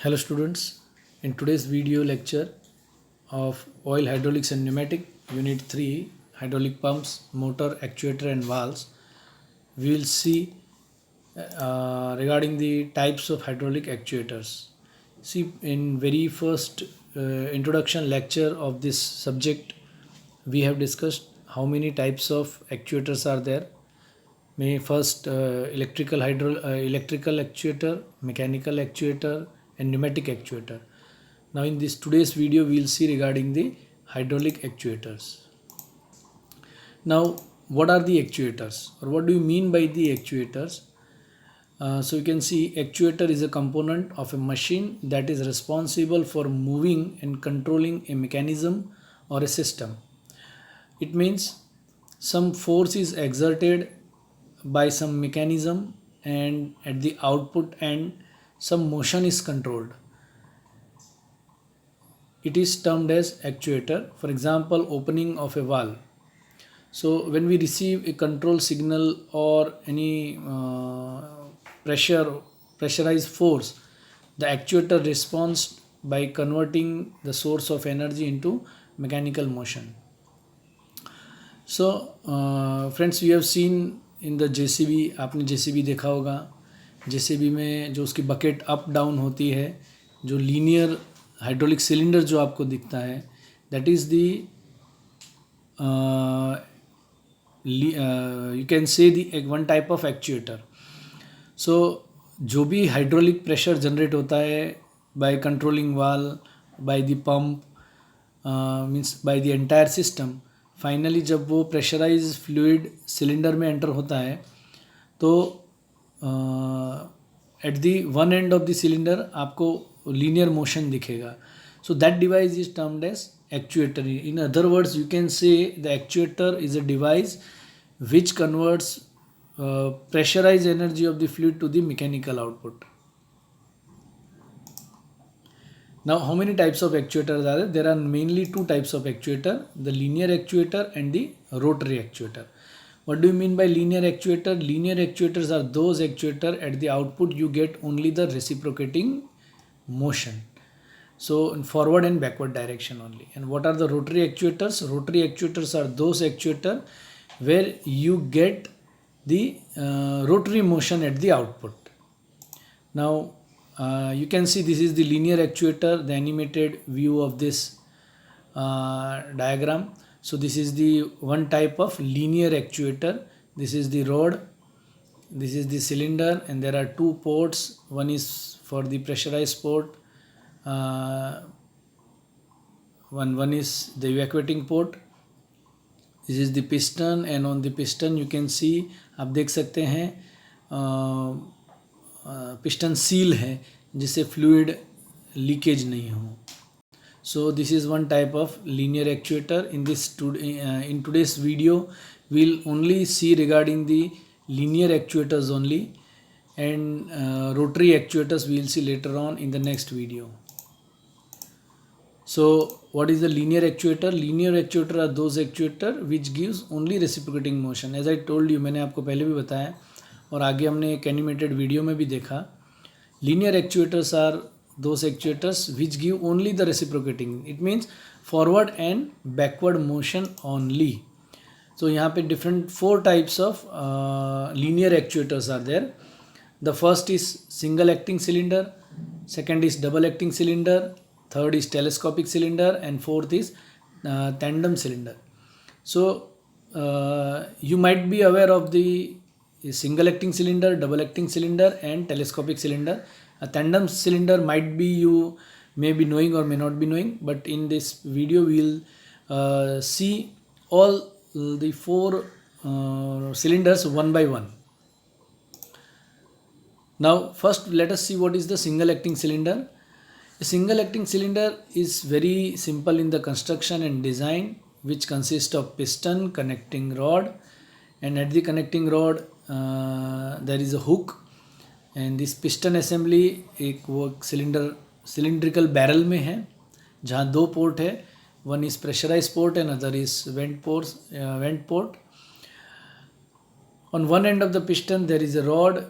Hello students, in today's video lecture of oil hydraulics and pneumatic unit 3 hydraulic pumps, motor, actuator and valves, we will see regarding the types of hydraulic actuators. See, in very first introduction lecture of this subject, we have discussed how many types of actuators are there. May first electrical actuator, mechanical actuator and pneumatic actuator. Now in this today's video we will see regarding the hydraulic actuators. Now what are the actuators, or what do you mean by the actuators? So you can see actuator is a component of a machine that is responsible for moving and controlling a mechanism or a system. It means some force is exerted by some mechanism, and at the output end some motion is controlled. It is termed as actuator. For example, opening of a valve. So when we receive a control signal or any pressurized force, the actuator responds by converting the source of energy into mechanical motion. So friends, we have seen in the JCB, आपने JCB देखा होगा. JCB में जो उसकी bucket up down होती है, जो linear hydraulic cylinder जो आपको दिखता है, that is the you can say the one type of actuator. So जो भी हाइड्रोलिक प्रेशर जनरेट होता है by controlling valve, by the pump, means by the entire system, finally जब वो प्रेशराइज फ्लूइड सिलेंडर में एंटर होता है तो at the one end of the cylinder आपको लीनियर मोशन दिखेगा. So that device is termed as actuator. In other words you can say the actuator is a device which converts pressurized energy of the fluid to the mechanical output. Now how many types of actuators are there? There are mainly two types of actuator, the linear actuator and the rotary actuator. What do you mean by linear actuator? Linear actuators are those actuator at the output you get only the reciprocating motion. So in forward and backward direction only. And what are the rotary actuators? Rotary actuators are those actuator where you get the rotary motion at the output. Now you can see this is the linear actuator, the animated view of this diagram. So this is the one type of linear actuator. This is the rod, this is the cylinder, and there are two ports. One is for the pressurized port, one is the evacuating port. This is the piston, and on the piston you can see, आप देख सकते हैं piston seal है जिससे fluid leakage नहीं हो. So this is one type of linear actuator. In today's video we'll only see regarding the linear actuators only, and rotary actuators we will see later on in the next video. So what is the linear actuator? Linear actuator are those actuator which gives only reciprocating motion. As I told you, मैंने आपको पहले भी बताया और आगे हमने एक animated video में भी देखा. Linear actuators are those actuators which give only the reciprocating. It means forward and backward motion only. So यहाँ पे different four types of linear actuators are there. The first is single acting cylinder, second is double acting cylinder, third is telescopic cylinder, and fourth is tandem cylinder. So you might be aware of the single acting cylinder, double acting cylinder and telescopic cylinder. A tandem cylinder might be you may be knowing or may not be knowing, but in this video we will see all the four cylinders one by one. Now first let us see what is the single acting cylinder. A single acting cylinder is very simple in the construction and design, which consists of piston, connecting rod, and at the connecting rod there is a hook, and this piston assembly एक वो cylindrical barrel में है जहाँ दो port है. One is pressurized port and other is vent port. On one end of the piston there is a rod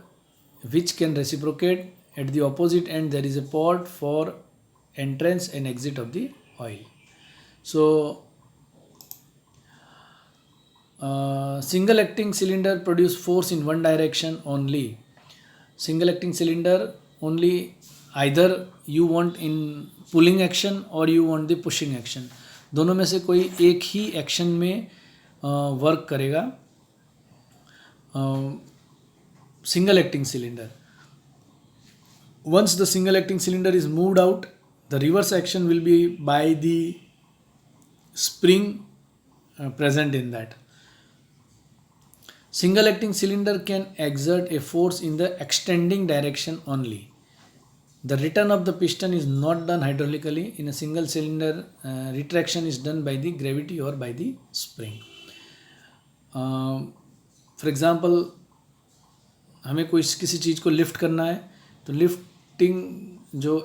which can reciprocate At the opposite end there is a port for entrance and exit of the oil. So single acting cylinder produce force in one direction only. Single acting cylinder only, either you want in pulling action or you want the pushing action, दोनों में से कोई एक ही action में work करेगा single acting cylinder. Once the single acting cylinder is moved out, the reverse action will be by the spring present in that. Single acting cylinder can exert a force in the extending direction only. The return of the piston is not done hydraulically. In a single cylinder, retraction is done by the gravity or by the spring. For example, हमें कोई किसी चीज़ को lift करना है, तो lifting जो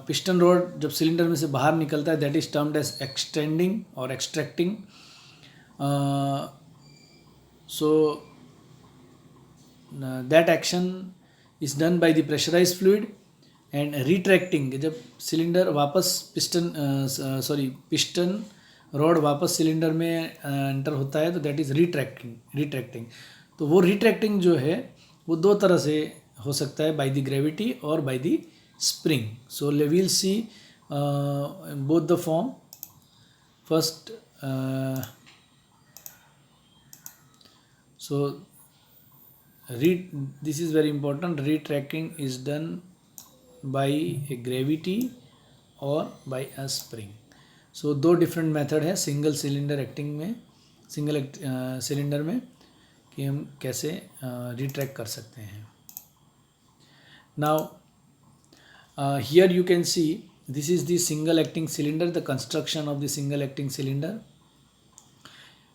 piston rod जब cylinder में से बाहर निकलता है, that is termed as extending और extracting. So that action is done by the pressurized fluid. And retracting, जब सिलेंडर वापस पिस्टन रॉड वापस सिलेंडर में एंटर होता है, तो दैट इज़ रिट्रैक्टिंग. तो वो रिट्रैक्टिंग जो है वो दो तरह से हो सकता है, बाय द ग्रेविटी और by the spring. So we will see both the form. First so this is very important. Retracting is done by a gravity or by a spring. So दो डिफरेंट मेथड है single cylinder acting में, single cylinder में, कि हम कैसे retract कर सकते हैं. Now here you can see this is the single acting cylinder, the construction of the single acting cylinder.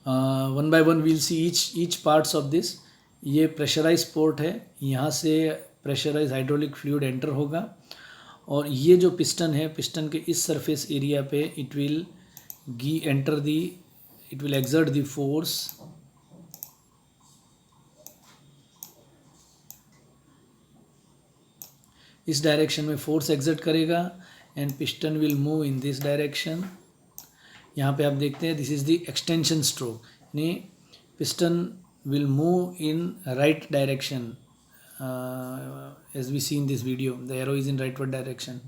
One by one we'll see each parts of this. ये pressurise port है, यहाँ से प्रेशराइज हाइड्रोलिक फ्लूइड एंटर होगा, और ये जो piston है, piston के इस सरफेस एरिया पे it will exert the force. इस डायरेक्शन में फोर्स एक्सर्ट करेगा and piston will move in this direction. यहाँ पे आप देखते हैं this is the extension stroke, यानी piston will move in right direction. As we see in this video, the arrow is in rightward direction.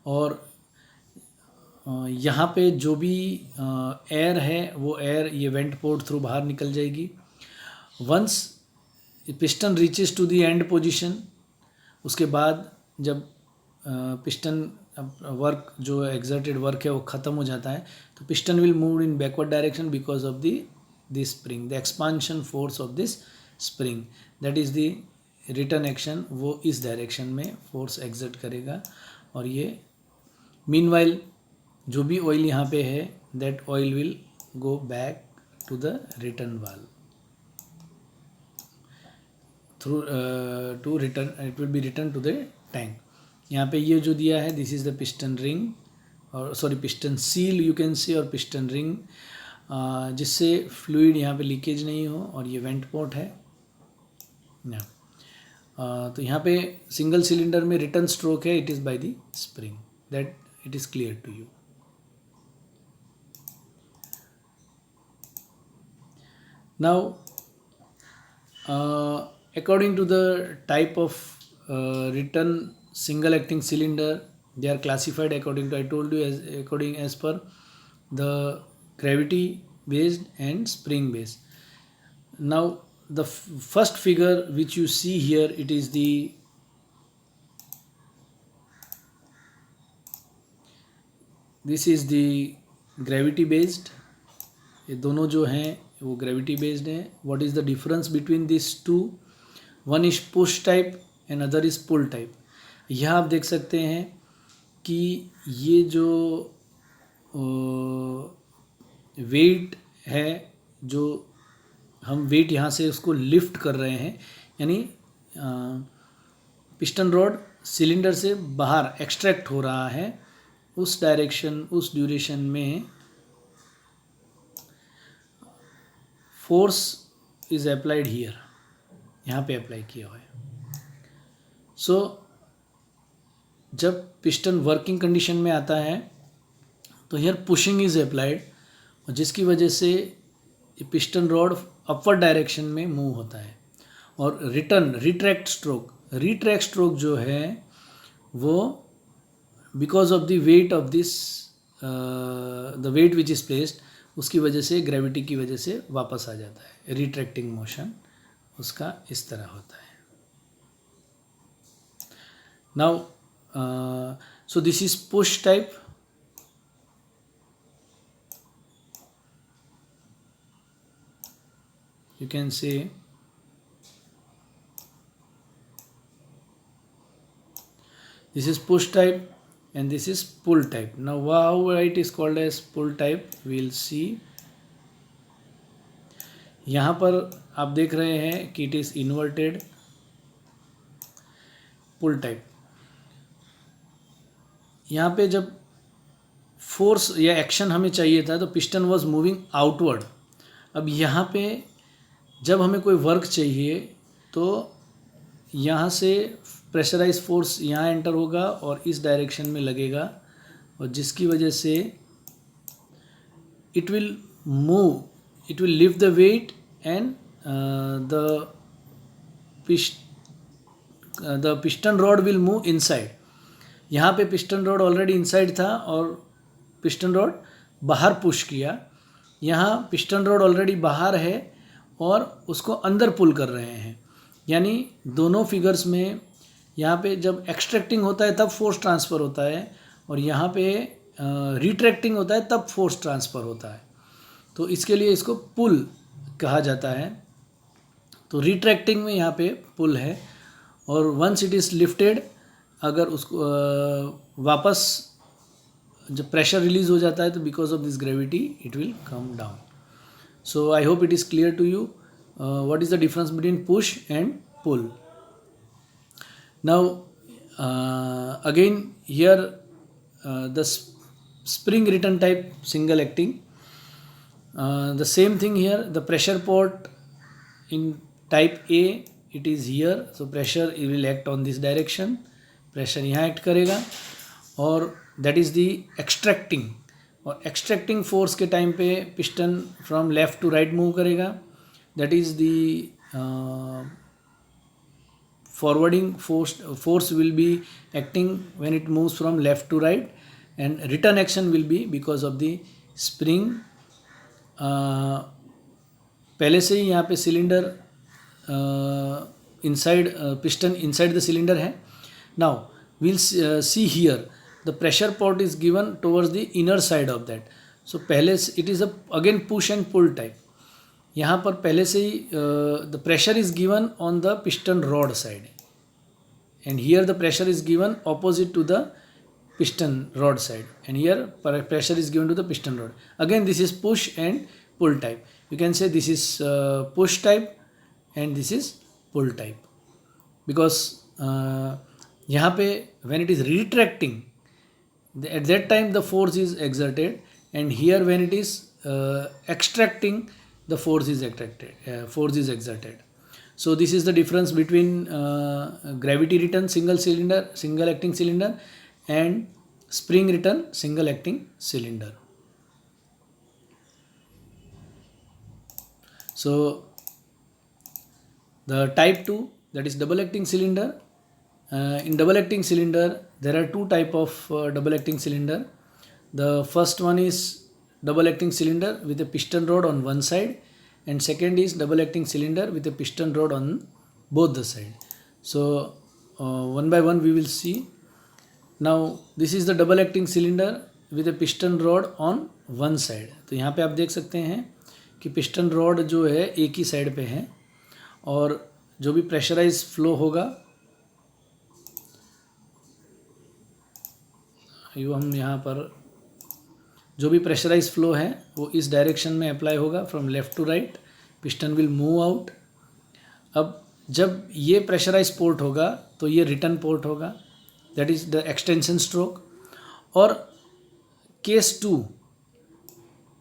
और यहाँ पे जो भी एयर है वो एयर ये वेंट पोर्ट थ्रू बाहर निकल जाएगी. Once piston reaches to the end position, उसके बाद जब पिस्टन वर्क जो एक्सर्टेड वर्क है वो ख़त्म हो जाता है, तो piston will move in backward direction because of this spring, the expansion force of this spring. That is the return action. वो इस डायरेक्शन में फोर्स एक्सर्ट करेगा, और ये मीनवाइल जो भी ऑयल यहाँ पे है, that oil will go back to the return valve through to return, it will be return to the tank. यहाँ पे ये जो दिया है, this is the piston ring, और sorry piston seal you can see, और पिस्टन रिंग, जिससे fluid यहाँ पे लीकेज नहीं हो, और ये वेंट पोर्ट है. तो यहाँ पे सिंगल सिलेंडर में रिटर्न स्ट्रोक है, it is by the spring. That it is clear to you. Now according to the type of return single acting cylinder, they are classified according to, I told you, as per the gravity based and spring based. Now the first figure which you see here, it is this is the gravity based. ये दोनों जो हैं वो gravity based हैं. What is the difference between this two? One is push type and other is pull type. यहाँ आप देख सकते हैं कि ये जो वेट है, जो हम वेट यहाँ से उसको लिफ्ट कर रहे हैं, यानी पिस्टन रॉड सिलेंडर से बाहर एक्सट्रैक्ट हो रहा है, उस डायरेक्शन, उस ड्यूरेशन में फोर्स इज अप्लाइड हियर, यहाँ पे अप्लाई किया हुआ है. सो जब पिस्टन वर्किंग कंडीशन में आता है तो हियर पुशिंग इज अप्लाइड, और जिसकी वजह से पिस्टन रॉड अपवर्ड डायरेक्शन में मूव होता है। और रिट्रैक्ट स्ट्रोक जो है वो because of the weight of this the weight which is placed, उसकी वजह से ग्रेविटी की वजह से वापस आ जाता है। रिट्रैक्टिंग मोशन उसका इस तरह होता है। Now so this is push type. You can say this is push type and this is pull type. Now how it is called as pull type we will see. यहाँ पर आप देख रहे हैं कि it is inverted pull type. यहाँ पे जब फोर्स या एक्शन हमें चाहिए था तो पिस्टन वाज मूविंग आउटवर्ड। अब यहाँ पे जब हमें कोई वर्क चाहिए तो यहाँ से प्रेशराइज फोर्स यहाँ एंटर होगा और इस डायरेक्शन में लगेगा, और जिसकी वजह से it will lift the weight and the piston rod will move inside. यहाँ पे पिस्टन रॉड ऑलरेडी इनसाइड था और पिस्टन रॉड बाहर पुश किया। यहाँ पिस्टन रॉड ऑलरेडी बाहर है और उसको अंदर पुल कर रहे हैं। यानी दोनों फिगर्स में यहाँ पे जब एक्सट्रैक्टिंग होता है तब फोर्स ट्रांसफ़र होता है, और यहाँ पे रिट्रैक्टिंग होता है तब फोर्स ट्रांसफ़र होता है। तो इसके लिए इसको पुल कहा जाता है। तो रिट्रैक्टिंग में यहाँ पे पुल है, और वंस इट इज़ लिफ्टेड, अगर उसको वापस जब प्रेशर रिलीज हो जाता है तो because of this gravity it will come down. So I hope it is clear to you what is the difference between push and pull. Now again here the spring return type single acting, the same thing here. The pressure port in type A, it is here, so pressure it will act on this direction, pressure यहाँ act करेगा, और that is the extracting, और extracting force के time पे piston from left to right move करेगा। That is the forwarding force will be acting when it moves from left to right, and return action will be because of the spring. पहले से ही यहाँ पे cylinder inside piston inside the cylinder है। Now we'll see here the pressure port is given towards the inner side of that. So पहले it is a again push and pull type. यहाँ पर पहले से ही the pressure is given on the piston rod side, and here the pressure is given opposite to the piston rod side, and here pressure is given to the piston rod. Again this is push and pull type. You can say this is push type and this is pull type, because यहाँ पे when it is retracting, at that time the force is exerted, and here when it is extracting, the force is exerted. So this is the difference between gravity return single acting cylinder and spring return single acting cylinder. So the type 2, that is double acting cylinder. In double acting cylinder there are two type of double acting cylinder. The first one is double acting cylinder with a piston rod on one side, and second is double acting cylinder with a piston rod on both the side. So one by one we will see. Now this is the double acting cylinder with a piston rod on one side. तो यहाँ पे आप देख सकते हैं कि piston rod जो है एक ही साइड पे है, और जो भी प्रेशराइज फ्लो होगा हम यहाँ पर जो भी प्रेशराइज फ्लो है वो इस डायरेक्शन में अप्लाई होगा from left to right. Piston will move out. अब जब ये प्रेशराइज पोर्ट होगा तो ये रिटर्न पोर्ट होगा, that is the extension stroke. और केस 2,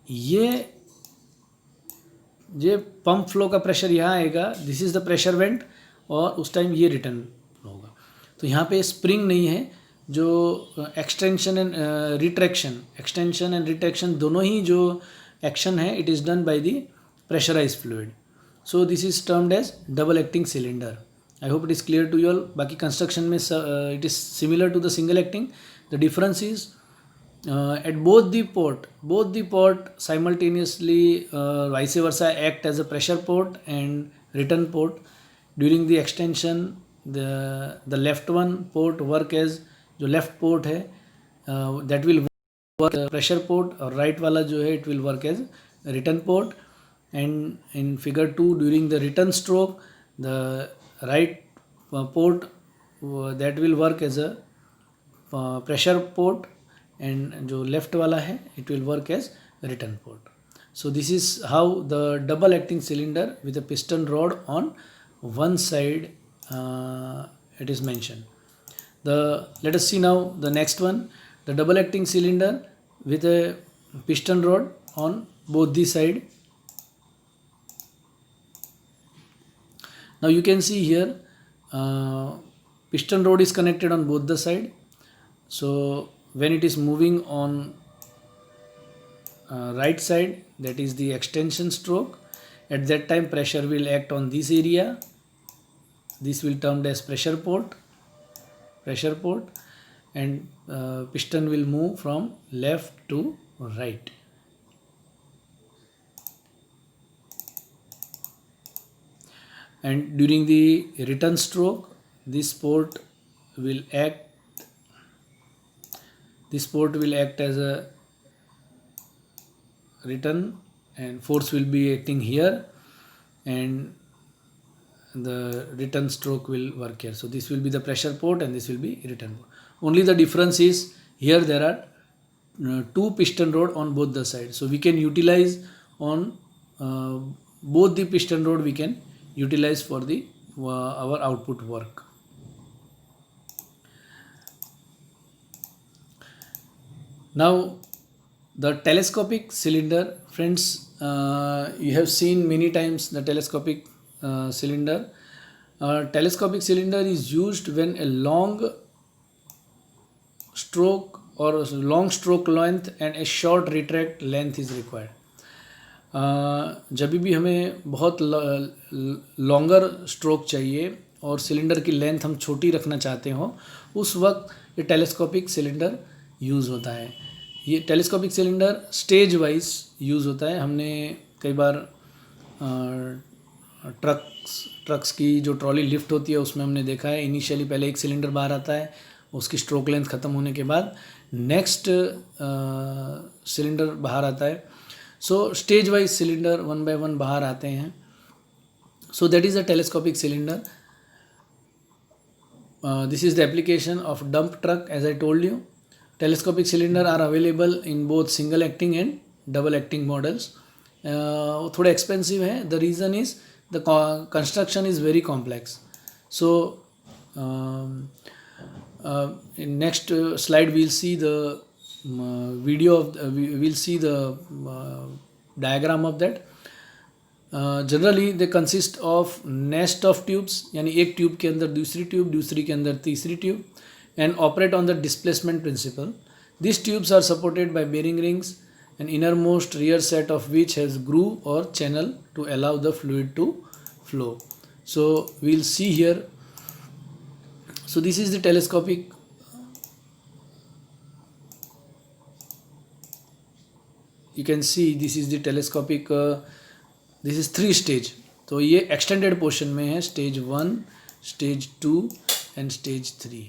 ये पंप फ्लो का प्रेशर यहाँ आएगा, this is the pressure vent, और उस टाइम ये रिटर्न होगा। तो यहाँ पे स्प्रिंग नहीं है, जो एक्सटेंशन एंड रिट्रैक्शन दोनों ही जो एक्शन है it is done by the pressurise fluid. So this is termed as double acting cylinder. I hope it is clear to you all. बाकी कंस्ट्रक्शन में it is similar to the single acting. The difference is at both the port simultaneously vice versa act as a pressure port and return port. During the extension the left one port work as जो left port है that will work pressure port और right वाला जो है it will work as return port. And in figure 2 during the return stroke the right port that will work as a pressure port and जो left वाला है it will work as return port. So this is how the double acting cylinder with a piston rod on one side it is mentioned. Let us see now the next one, the double acting cylinder with a piston rod on both the side. Now you can see here piston rod is connected on both the side. So when it is moving on right side, that is the extension stroke, at that time pressure will act on this area. This will termed as pressure port, and piston will move from left to right. And during the return stroke this port will act as a return, and force will be acting here and the return stroke will work here. So this will be the pressure port and this will be return port. Only the difference is here there are two piston rod on both the sides. So we can utilize on both the piston rod we can utilize for the our output work. Now the telescopic cylinder, friends, you have seen many times the telescopic cylinder. Telescopic cylinder is used when a long stroke or long stroke length and a short retract length is required. जब भी हमें बहुत longer stroke चाहिए और cylinder की length हम छोटी रखना चाहते हो, उस वक्त ये टेलीस्कोपिक सिलेंडर यूज़ होता है. ये telescopic cylinder stage wise use होता है. हमने कई बार ट्रक्स की जो ट्रॉली लिफ्ट होती है उसमें हमने देखा है, इनिशियली पहले एक सिलेंडर बाहर आता है, उसकी स्ट्रोक लेंथ ख़त्म होने के बाद नेक्स्ट सिलेंडर बाहर आता है. So stage wise cylinder one by one बाहर आते हैं. So that is a telescopic cylinder. This is the application of dump truck. As I told you, telescopic cylinder are available in both single acting and double acting models. थोड़े expensive हैं. The reason is the construction is very complex. So in next slide we'll see the video of we'll see the diagram of that. Generally they consist of nest of tubes, यानी एक tube के अंदर दूसरी tube, दूसरी के अंदर तीसरी tube, and operate on the displacement principle. These tubes are supported by bearing rings, an innermost rear set of which has groove or channel to allow the fluid to flow. So we'll see here. So this is the telescopic. You can see this is the telescopic. This is 3 stage. तो ये extended portion में है, stage 1, stage 2 and stage 3.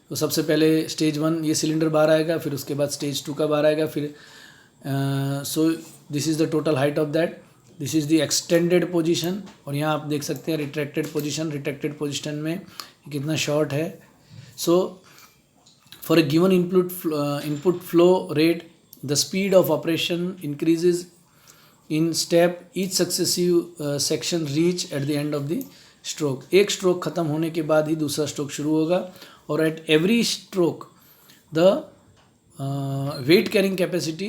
तो सबसे पहले stage 1 ये cylinder बाहर आएगा, फिर उसके बाद स्टेज 2 का बाहर आएगा, फिर so this is the total height of that. This is the extended position. और यहाँ आप देख सकते हैं रिट्रैक्टेड पोजीशन में कितना शॉर्ट है. So for a given input flow rate the speed of operation increases in step each successive section reach at the end of the stroke. एक स्ट्रोक ख़त्म होने के बाद ही दूसरा स्ट्रोक शुरू होगा. और at every stroke the weight carrying capacity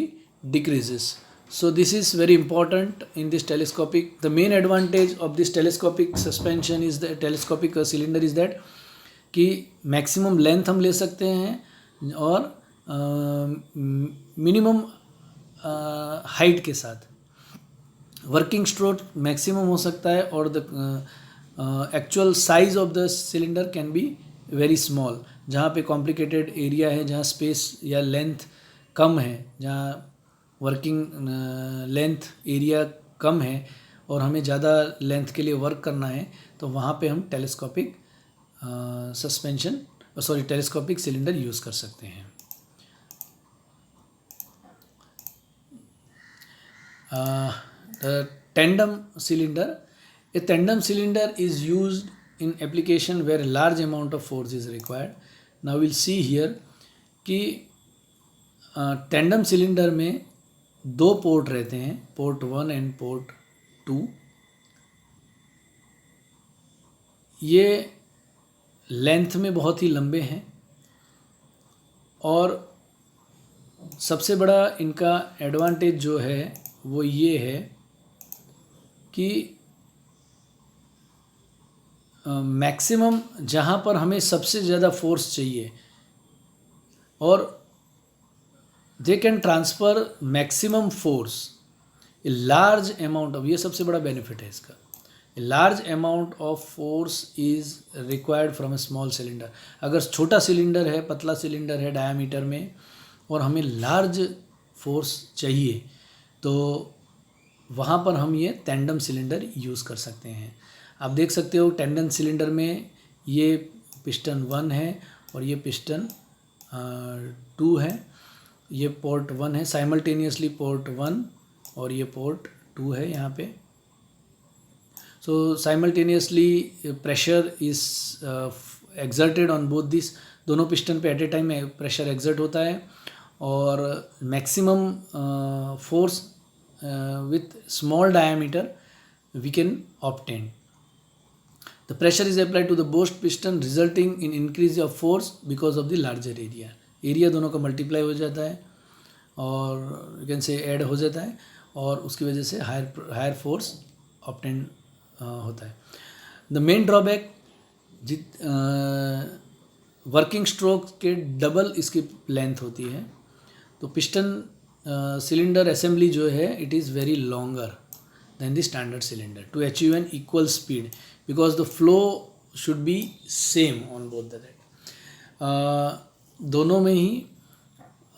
decreases. So this is very important in this telescopic. The main advantage of this telescopic suspension is the telescopic cylinder is that कि maximum length हम ले सकते हैं और minimum height के साथ। Working stroke maximum हो सकता है और the actual size of the cylinder can be very small. जहाँ पे कॉम्प्लिकेटेड एरिया है, जहाँ स्पेस या लेंथ कम है, जहाँ वर्किंग लेंथ एरिया कम है और हमें ज़्यादा लेंथ के लिए वर्क करना है, तो वहाँ पे हम टेलीस्कोपिक टेलीस्कोपिक सिलेंडर यूज़ कर सकते हैं। The tandem cylinder. A tandem cylinder is used in application where a large amount of force is required. Now we'll see here कि tandem cylinder में दो पोर्ट रहते हैं, पोर्ट 1 एंड पोर्ट 2। ये length में बहुत ही लंबे हैं और सबसे बड़ा इनका एडवांटेज जो है वो ये है कि मैक्सिमम जहाँ पर हमें सबसे ज़्यादा फोर्स चाहिए और they can transfer maximum force a large amount of, ये सबसे बड़ा बेनिफिट है इसका। A large amount of force is required from A small cylinder. अगर छोटा सिलेंडर है, पतला सिलेंडर है डायामीटर में और हमें लार्ज फोर्स चाहिए, तो वहाँ पर हम ये टैंडम सिलेंडर यूज़ कर सकते हैं। आप देख सकते हो टैंडम सिलेंडर में ये पिस्टन 1 है और ये पिस्टन 2 है। ये पोर्ट 1 है, साइमल्टेनियसली पोर्ट 1 और ये पोर्ट 2 है यहाँ पे। So simultaneously pressure is exerted on both this, दोनों पिस्टन पे at a time pressure exert होता है और maximum force with small diameter we can obtain. The pressure is applied to the burst piston resulting in increase of force because of the larger area. Area दोनों का multiply हो जाता है और you can से ऐड हो जाता है और उसकी वजह से हायर फोर्स ऑब्टेन होता है। The main drawback working stroke के डबल इसकी लेंथ होती है, तो पिस्टन सिलेंडर असेंबली जो है it is very longer than the standard cylinder to achieve an equal speed because the flow should be same on both the rate. दोनों में ही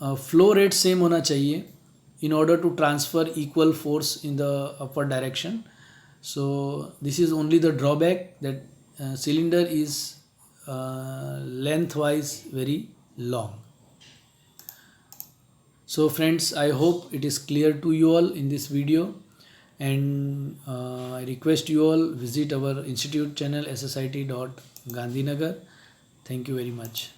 flow rate same होना चाहिए in order to transfer equal force in the upward direction. So this is only the drawback that cylinder is lengthwise very long. So friends, I hope it is clear to you all in this video, and I request you all visit our institute channel ssit.gandhinagar. Thank you very much.